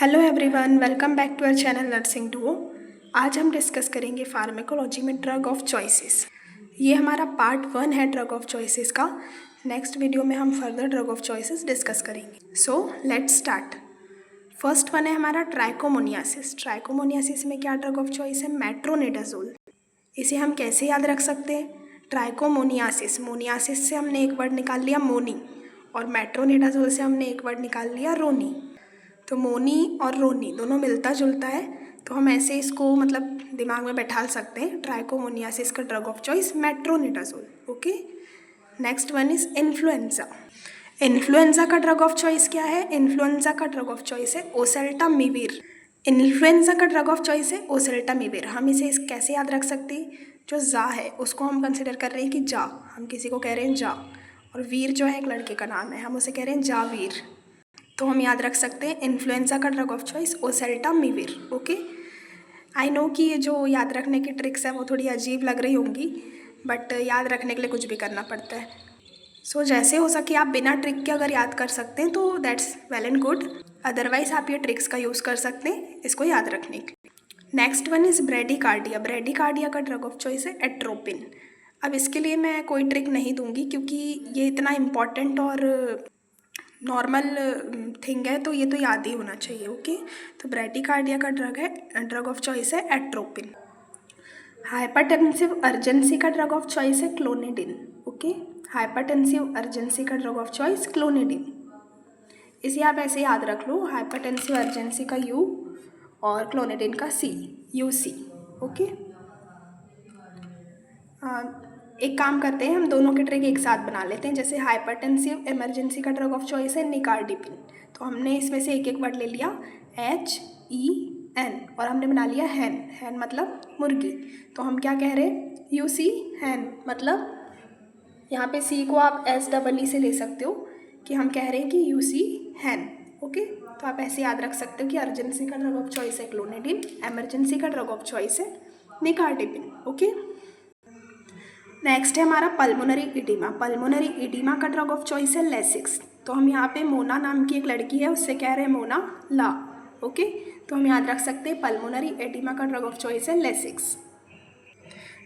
Hello everyone, welcome back to our channel nursing duo. आज हम discuss करेंगे pharmacology में ड्रग ऑफ चॉइसेस। ये हमारा पार्ट 1 है ड्रग ऑफ चॉइसेस का। नेक्स्ट वीडियो में हम further drug of choices discuss करेंगे। So let's start. First one है हमारा ट्राइकोमोनियासिस। ट्राइकोमोनियासिस में क्या ड्रग ऑफ चॉइस है? मेट्रोनिडाजोल। इसे हम कैसे याद रख सकते हैं? ट्राइकोमोनियासिस, मोनियासिस से हमने एक वर्ड निकाल लिया मोनी, और मेट्रोनिडाजोल से हमने एक वर्ड निकाल लिया रोनी। तो मोनी और रोनी दोनों मिलता जुलता है, तो हम ऐसे इसको मतलब दिमाग में बैठा सकते हैं। ट्राइकोमोनियासिस का drug of choice metronidazole. Okay, next one is influenza. Influenza का ड्रग ऑफ चॉइस क्या है? इन्फ्लुएंजा का ड्रग ऑफ चॉइस है ओसेल्टामिविर। इन्फ्लुएंजा का ड्रग ऑफ चॉइस है ओसेल्टामिविर। हम इसे कैसे याद रख सकते हैं? जो जा है उसको हम कंसिडर कर रहे हैं कि जा, हम किसी को कह रहे हैं जा, और वीर जो है एक लड़के का नाम है, हम उसे कह रहे हैं जावीर। तो हम याद रख सकते हैं इन्फ्लुएंजा का drug of choice oseltamivir. Okay, I know कि ये जो याद रखने की ट्रिक्स है वो थोड़ी अजीब लग रही होंगी, बट याद रखने के लिए कुछ भी करना पड़ता है। सो जैसे हो सके आप बिना ट्रिक के अगर याद कर सकते हैं तो that's well and good, otherwise आप ये ट्रिक्स का यूज़ कर सकते हैं इसको याद रखने के लिए। Next one is bradycardia. Bradycardia का ड्रग ऑफ चॉइस है एट्रोपिन। अब इसके लिए मैं कोई ट्रिक नहीं दूंगी क्योंकि ये इतना इम्पॉर्टेंट और नॉर्मल थिंग है, तो ये तो याद ही होना चाहिए। ओके, तो ब्रेडिकार्डिया का ड्रग ऑफ चॉइस है एट्रोपिन। हाइपरटेंसिव अर्जेंसी का ड्रग ऑफ चॉइस है क्लोनिडिन। ओके, हाइपरटेंसिव अर्जेंसी का ड्रग ऑफ चॉइस क्लोनिडिन। इसे आप ऐसे याद रख लो, हाइपरटेंसिव अर्जेंसी का यू और क्लोनिडिन का सी, यूसी। ओके, एक काम करते हैं, हम दोनों के ट्रिक एक साथ बना लेते हैं। जैसे हाइपरटेंसिव इमरजेंसी का ड्रग ऑफ चॉइस है निकार्डिपिन, तो हमने इसमें से एक एक वर्ड ले लिया HEN और हमने बना लिया हैन। हैन मतलब मुर्गी, तो हम क्या कह रहे हैं? यूसी हैन, मतलब यहाँ पे सी को आप SEE से ले सकते हो कि हम कह रहे हैं कि यूसी हैन। ओके, तो आप ऐसे याद रख सकते हो कि अर्जेंसी का ड्रग ऑफ चॉइस है क्लोनिडिन, एमरजेंसी का ड्रग ऑफ चॉइस है निकार्डिपिन। ओके, नेक्स्ट है हमारा पल्मोनरी इडीमा। पल्मोनरी इडीमा का ड्रग ऑफ चॉइस है लेसिक्स। तो हम यहाँ पे मोना नाम की एक लड़की है, उससे कह रहे हैं मोना ला। ओके, तो हम याद रख सकते हैं पल्मोनरी एडिमा का ड्रग ऑफ चॉइस है लेसिक्स।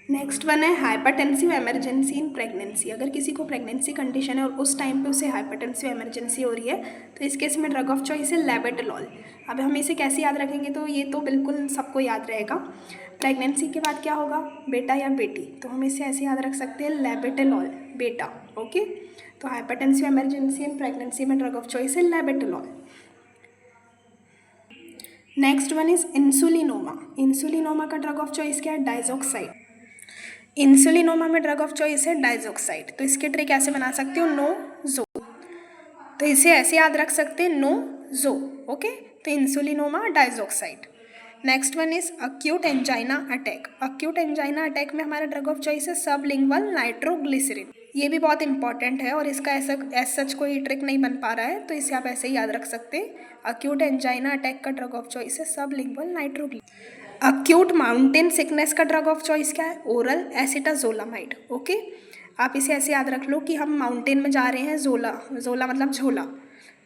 नेक्स्ट वन है हाइपरटेंसिव इमरजेंसी इन प्रेगनेंसी। अगर किसी को प्रेगनेंसी कंडीशन है और उस टाइम पे उसे हाइपरटेंसिव इमरजेंसी हो रही है, तो इस केस में ड्रग ऑफ चॉइस है लेबेटलॉल। अब हम इसे कैसे याद रखेंगे? तो ये तो बिल्कुल सबको याद रहेगा। प्रेगनेंसी के बाद क्या होगा? बेटा या बेटी, तो हम इसे ऐसे याद रख सकते हैं लेबेटलॉल, बेटा। ओके, तो हाइपरटेंसिव इमरजेंसी इन प्रेगनेंसी में ड्रग ऑफ चॉइस है labetalol. Next one is insulinoma. Insulinoma का ड्रग ऑफ चॉइस क्या है? डाइजोक्साइड। इंसुलिनोमा में ड्रग ऑफ चॉइस है डाइजोक्साइड। तो इसके ट्रिक ऐसे बना सकते हो, नो जो, तो इसे ऐसे याद रख सकते हैं नो जो। ओके, तो insulinoma diazoxide. Next one is acute angina attack. Acute angina attack में हमारा ड्रग ऑफ चॉइस है सबलिंगुअल नाइट्रोग्लिसरीन। ये भी बहुत इंपॉर्टेंट है और इसका ऐसा सच कोई ट्रिक नहीं बन पा रहा है, तो इसे आप ऐसे ही याद रख सकते हैं। अक्यूट एंजाइना अटैक का ड्रग ऑफ चॉइस है sublingual nitroglycerin. Acute mountain sickness का ड्रग ऑफ चॉइस क्या है? Oral acetazolamide. ओके, आप इसे ऐसे याद रख लो कि हम माउंटेन में जा रहे हैं, जोला, जोला मतलब झोला,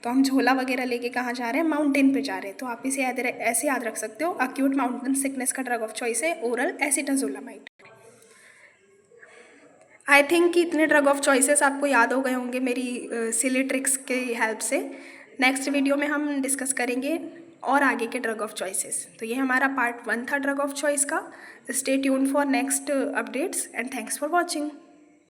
तो हम झोला वगैरह लेके कहाँ जा रहे हैं? माउंटेन पे जा रहे हैं, तो आप इसे ऐसे याद रख सकते हो। अक्यूट माउंटेन सिकनेस का ड्रग ऑफ चॉइस है ओरल एसिटाजोलामाइड। आई थिंक कि इतने ड्रग ऑफ चॉइसेस आपको याद हो गए होंगे मेरी सिली ट्रिक्स की हेल्प से। नेक्स्ट वीडियो में हम डिस्कस करेंगे और आगे के ड्रग ऑफ चॉइसेस। तो ये हमारा पार्ट 1 था ड्रग ऑफ चॉइस का। Stay tune for next updates and thanks for watching.